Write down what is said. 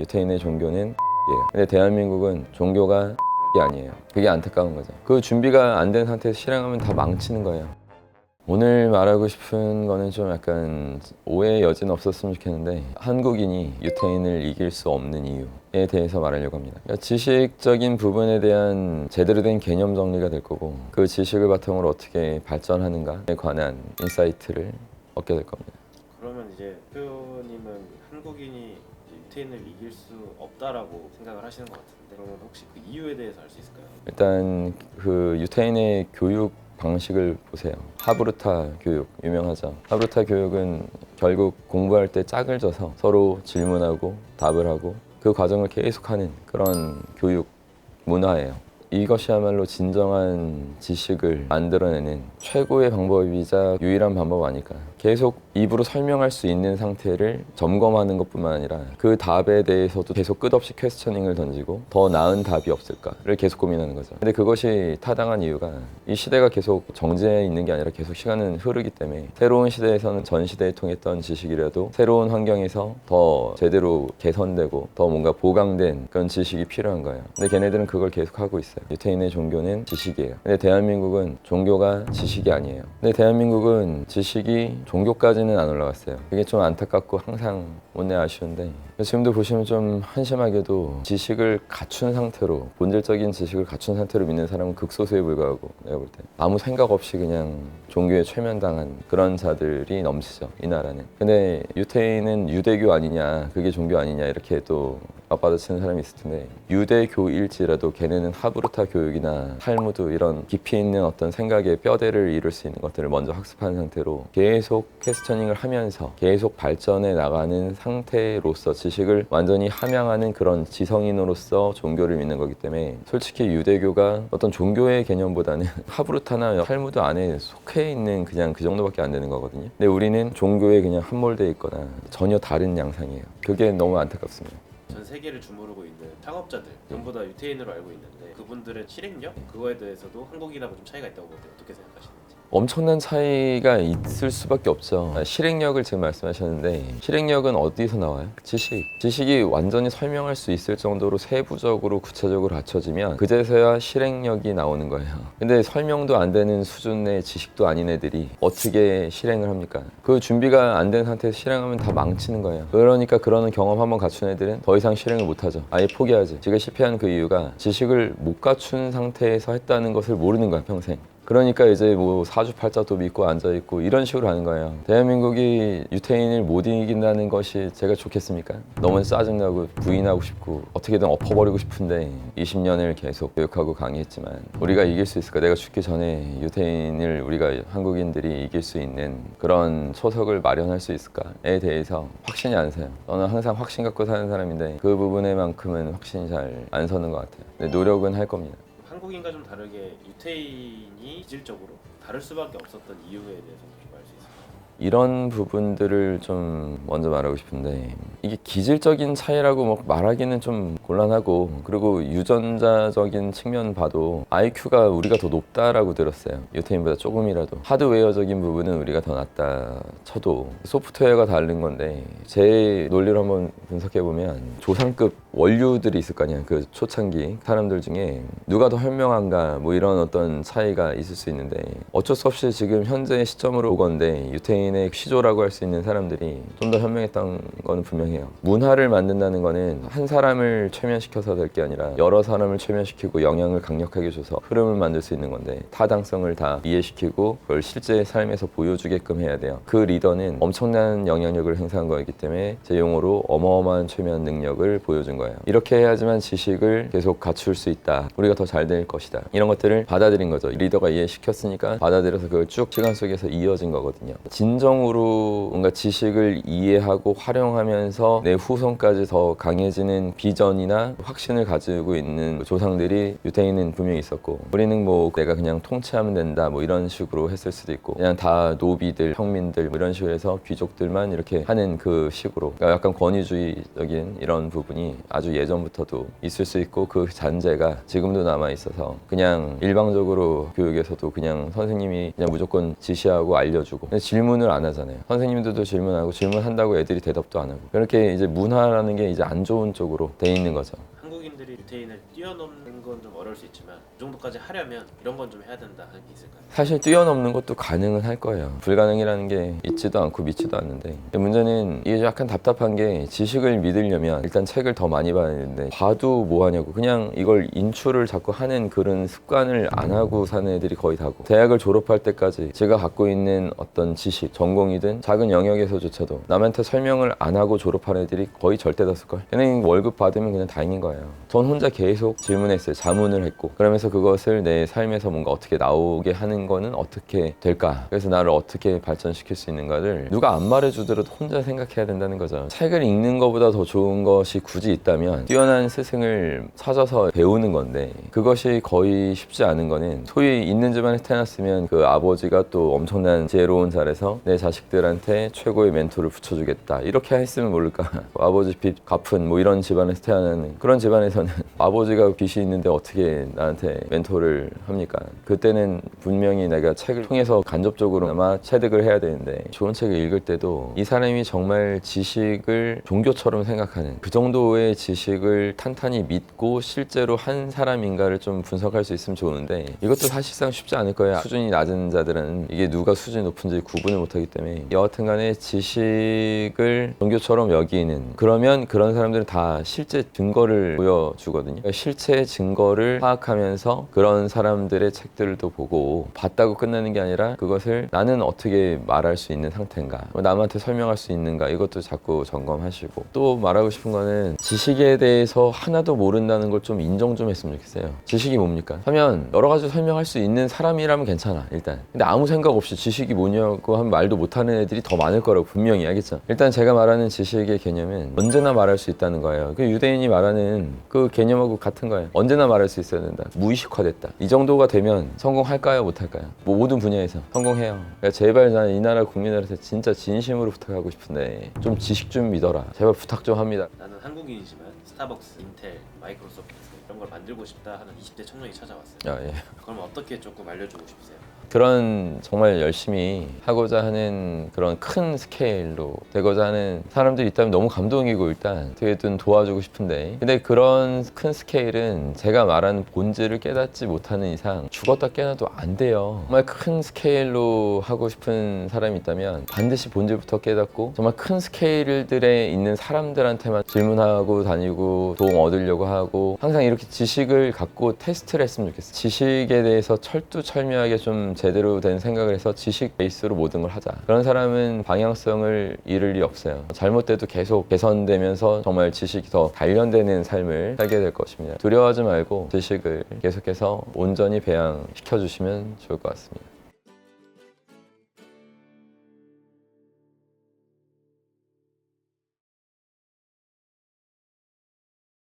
유태인의 종교는 예요. 근데 대한민국은 종교가 아니에요. 그게 안타까운 거죠. 그 준비가 안 된 상태에서 실행하면 다 망치는 거예요. 오늘 말하고 싶은 거는 좀 약간 오해의 여지는 없었으면 좋겠는데, 한국인이 유태인을 이길 수 없는 이유에 대해서 말하려고 합니다. 그러니까 지식적인 부분에 대한 제대로 된 개념 정리가 될 거고, 그 지식을 바탕으로 어떻게 발전하는가에 관한 인사이트를 얻게 될 겁니다. 그러면 이제 대표님은 한국인이 유태인을 이길 수 없다라고 생각을 하시는 것 같은데, 그러면 혹시 그 이유에 대해서 알 수 있을까요? 일단 그 유태인의 교육 방식을 보세요. 하브루타 교육 유명하죠. 하브루타 교육은 결국 공부할 때 짝을 져서 서로 질문하고 답을 하고 그 과정을 계속하는 그런 교육 문화예요. 이것이야말로 진정한 지식을 만들어내는 최고의 방법이자 유일한 방법 아닐까요? 계속 입으로 설명할 수 있는 상태를 점검하는 것뿐만 아니라 그 답에 대해서도 계속 끝없이 퀘스처닝을 던지고 더 나은 답이 없을까를 계속 고민하는 거죠. 근데 그것이 타당한 이유가 이 시대가 계속 정지해 있는 게 아니라 계속 시간은 흐르기 때문에 새로운 시대에서는 전 시대에 통했던 지식이라도 새로운 환경에서 더 제대로 개선되고 더 뭔가 보강된 그런 지식이 필요한 거예요. 근데 걔네들은 그걸 계속 하고 있어요. 유태인의 종교는 지식이에요. 근데 대한민국은 종교가 지식이 아니에요. 근데 대한민국은 지식이 종교까지는 안 올라갔어요. 그게 좀 안타깝고 항상 못내 아쉬운데, 지금도 보시면 좀 한심하게도 지식을 갖춘 상태로, 본질적인 지식을 갖춘 상태로 믿는 사람은 극소수에 불과하고, 내가 볼 때 아무 생각 없이 그냥 종교에 최면당한 그런 자들이 넘치죠, 이 나라는. 근데 유태인은 유대교 아니냐, 그게 종교 아니냐 이렇게 또 맞받아치는 사람이 있을 텐데, 유대교일지라도 걔네는 하브루타 교육이나 탈무드 이런 깊이 있는 어떤 생각의 뼈대를 이룰 수 있는 것들을 먼저 학습한 상태로 계속 퀘스처닝을 하면서 계속 발전해 나가는 상태로서 지식을 완전히 함양하는 그런 지성인으로서 종교를 믿는 거기 때문에, 솔직히 유대교가 어떤 종교의 개념보다는 하브루타나 탈무드 안에 속해 있는 그냥 그 정도밖에 안 되는 거거든요. 근데 우리는 종교에 그냥 함몰돼 있거나 전혀 다른 양상이에요. 그게 너무 안타깝습니다. 전 세계를 주무르고 있는 창업자들 전부 다 유태인으로 알고 있는데, 그분들의 실행력? 그거에 대해서도 한국인하고 좀 차이가 있다고 보는데 어떻게 생각하시는지? 엄청난 차이가 있을 수밖에 없죠. 실행력을 지금 말씀하셨는데, 실행력은 어디서 나와요? 지식이 완전히 설명할 수 있을 정도로 세부적으로 구체적으로 갖춰지면 그제서야 실행력이 나오는 거예요. 근데 설명도 안 되는 수준의 지식도 아닌 애들이 어떻게 실행을 합니까? 그 준비가 안 된 상태에서 실행하면 다 망치는 거예요. 그러니까 그런 경험 한번 갖춘 애들은 더 이상 실행을 못 하죠. 아예 포기하지. 지가 실패한 그 이유가 지식을 못 갖춘 상태에서 했다는 것을 모르는 거야, 평생. 그러니까 이제 뭐 사주팔자도 믿고 앉아있고 이런 식으로 하는 거예요. 대한민국이 유태인을 못 이긴다는 것이 제가 좋겠습니까? 너무 짜증나고 부인하고 싶고 어떻게든 엎어버리고 싶은데 20년을 계속 교육하고 강의했지만 우리가 이길 수 있을까? 내가 죽기 전에 유태인을 우리가 한국인들이 이길 수 있는 그런 초석을 마련할 수 있을까에 대해서 확신이 안 서요. 저는 항상 확신 갖고 사는 사람인데 그 부분에만큼은 확신이 잘 안 서는 것 같아요. 근데 노력은 할 겁니다. 한국인과 좀 다르게 유태인이 기질적으로 다를 수밖에 없었던 이유에 대해서 좀 알 수 있을까요? 이런 부분들을 좀 먼저 말하고 싶은데, 이게 기질적인 차이라고 막 말하기는 좀 곤란하고, 그리고 유전자적인 측면 봐도 IQ가 우리가 더 높다라고 들었어요. 유태인보다 조금이라도. 하드웨어적인 부분은 우리가 더 낫다 쳐도 소프트웨어가 다른 건데, 제 논리를 한번 분석해보면 조상급 원류들이 있을 거 아니야. 그 초창기 사람들 중에 누가 더 현명한가 뭐 이런 어떤 차이가 있을 수 있는데, 어쩔 수 없이 지금 현재 시점으로 보건대 유태인의 시조라고 할 수 있는 사람들이 좀 더 현명했던 거는 분명해요. 문화를 만든다는 거는 한 사람을 최면시켜서 될 게 아니라 여러 사람을 최면시키고 영향을 강력하게 줘서 흐름을 만들 수 있는 건데, 타당성을 다 이해시키고 그걸 실제 삶에서 보여주게끔 해야 돼요. 그 리더는 엄청난 영향력을 행사한 거이기 때문에 제 용어로 어마어마한 최면 능력을 보여준 거예요. 이렇게 해야지만 지식을 계속 갖출 수 있다. 우리가 더 잘 될 것이다. 이런 것들을 받아들인 거죠. 리더가 이해시켰으니까 받아들여서 그걸 쭉 시간 속에서 이어진 거거든요. 진정으로 뭔가 지식을 이해하고 활용하면서 내 후손까지 더 강해지는 비전이나 확신을 가지고 있는 조상들이 유태인은 분명히 있었고, 우리는 뭐 내가 그냥 통치하면 된다 뭐 이런 식으로 했을 수도 있고, 그냥 다 노비들, 평민들 뭐 이런 식으로 해서 귀족들만 이렇게 하는 그 식으로, 그러니까 약간 권위주의적인 이런 부분이 아주 예전부터도 있을 수 있고, 그 잔재가 지금도 남아 있어서 그냥 일방적으로 교육에서도 그냥 선생님이 그냥 무조건 지시하고 알려주고, 근데 질문을 질문을 안 하잖아요. 선생님들도 질문하고 질문한다고 애들이 대답도 안 하고 그렇게 이제 문화라는 게 이제 안 좋은 쪽으로 돼 있는 거죠. 한국인들이 유태인을 뛰어넘는 건 좀 어려울 수 있지만 이 정도까지 하려면 이런 건 좀 해야 된다 하는 게 있을까요? 사실 뛰어넘는 것도 가능은 할 거예요. 불가능이라는 게 있지도 않고 믿지도 않는데 문제는 이게 약간 답답한 게 지식을 믿으려면 일단 책을 더 많이 봐야 되는데 봐도 뭐 하냐고 그냥 이걸 인출을 자꾸 하는 그런 습관을 안 하고 사는 애들이 거의 다고 대학을 졸업할 때까지 제가 갖고 있는 어떤 지식, 전공이든 작은 영역에서조차도 남한테 설명을 안 하고 졸업한 애들이 거의 절대 다수걸. 그냥 월급 받으면 그냥 다행인 거예요. 전 혼자 계속 질문했어요. 자문을 했고 그러면서 그것을 내 삶에서 뭔가 어떻게 나오게 하는 거는 어떻게 될까? 그래서 나를 어떻게 발전시킬 수 있는가를 누가 안 말해주더라도 혼자 생각해야 된다는 거죠. 책을 읽는 것보다 더 좋은 것이 굳이 있다면 뛰어난 스승을 찾아서 배우는 건데 그것이 거의 쉽지 않은 거는 소위 있는 집안에 태어났으면 그 아버지가 또 엄청난 지혜로운 잘해서 내 자식들한테 최고의 멘토를 붙여주겠다 이렇게 했으면 모를까. 아버지 빚 갚은 뭐 이런 집안에서 태어나는 그런 집안에서는 아버지가 빚이 있는데 어떻게 나한테 멘토를 합니까? 그때는 분명히 내가 책을 통해서 간접적으로나마 체득을 해야 되는데 좋은 책을 읽을 때도 이 사람이 정말 지식을 종교처럼 생각하는 그 정도의 지식을 탄탄히 믿고 실제로 한 사람인가를 좀 분석할 수 있으면 좋은데 이것도 사실상 쉽지 않을 거예요. 수준이 낮은 자들은 이게 누가 수준이 높은지 구분을 못하기 때문에 여하튼간에 지식을 종교처럼 여기는 그러면 그런 사람들은 다 실제 증거를 보여주거든요. 그러니까 실체 증거를 파악하면서 그런 사람들의 책들을 또 보고 봤다고 끝나는 게 아니라 그것을 나는 어떻게 말할 수 있는 상태인가 남한테 설명할 수 있는가 이것도 자꾸 점검하시고 또 말하고 싶은 거는 지식에 대해서 하나도 모른다는 걸 좀 인정 좀 했으면 좋겠어요. 지식이 뭡니까? 하면 여러 가지 설명할 수 있는 사람이라면 괜찮아 일단. 근데 아무 생각 없이 지식이 뭐냐고 하면 말도 못하는 애들이 더 많을 거라고 분명히 알겠죠. 일단 제가 말하는 지식의 개념은 언제나 말할 수 있다는 거예요. 그 유대인이 말하는 그 개념하고 같은 거예요. 언제나 말할 수 있어야 된다. 무의식화됐다. 이 정도가 되면 성공할까요? 못할까요? 뭐 모든 분야에서 성공해요. 그러니까 제발 나는 이 나라 국민들한테 진짜 진심으로 부탁하고 싶은데 좀 지식 좀 믿어라. 제발 부탁 좀 합니다. 나는 한국인이지만 스타벅스, 인텔, 마이크로소프트 이런 걸 만들고 싶다 하는 20대 청년이 찾아왔어요. 아, 예. 그럼 어떻게 조금 알려주고 싶으세요? 그런 정말 열심히 하고자 하는 그런 큰 스케일로 되고자 하는 사람들이 있다면 너무 감동이고 일단 어떻게든 도와주고 싶은데 근데 그런 큰 스케일은 제가 말하는 본질을 깨닫지 못하는 이상 죽었다 깨어나도 안 돼요. 정말 큰 스케일로 하고 싶은 사람이 있다면 반드시 본질부터 깨닫고 정말 큰 스케일들에 있는 사람들한테만 질문하고 다니고 도움 얻으려고 하고 항상 이렇게 지식을 갖고 테스트를 했으면 좋겠어요. 지식에 대해서 철두철미하게 좀 제대로 된 생각을 해서 지식 베이스로 모든 걸 하자. 그런 사람은 방향성을 잃을 리 없어요. 잘못돼도 계속 개선되면서 정말 지식이 더 단련되는 삶을 살게 될 것입니다. 두려워하지 말고 지식을 계속해서 온전히 배양시켜 주시면 좋을 것 같습니다.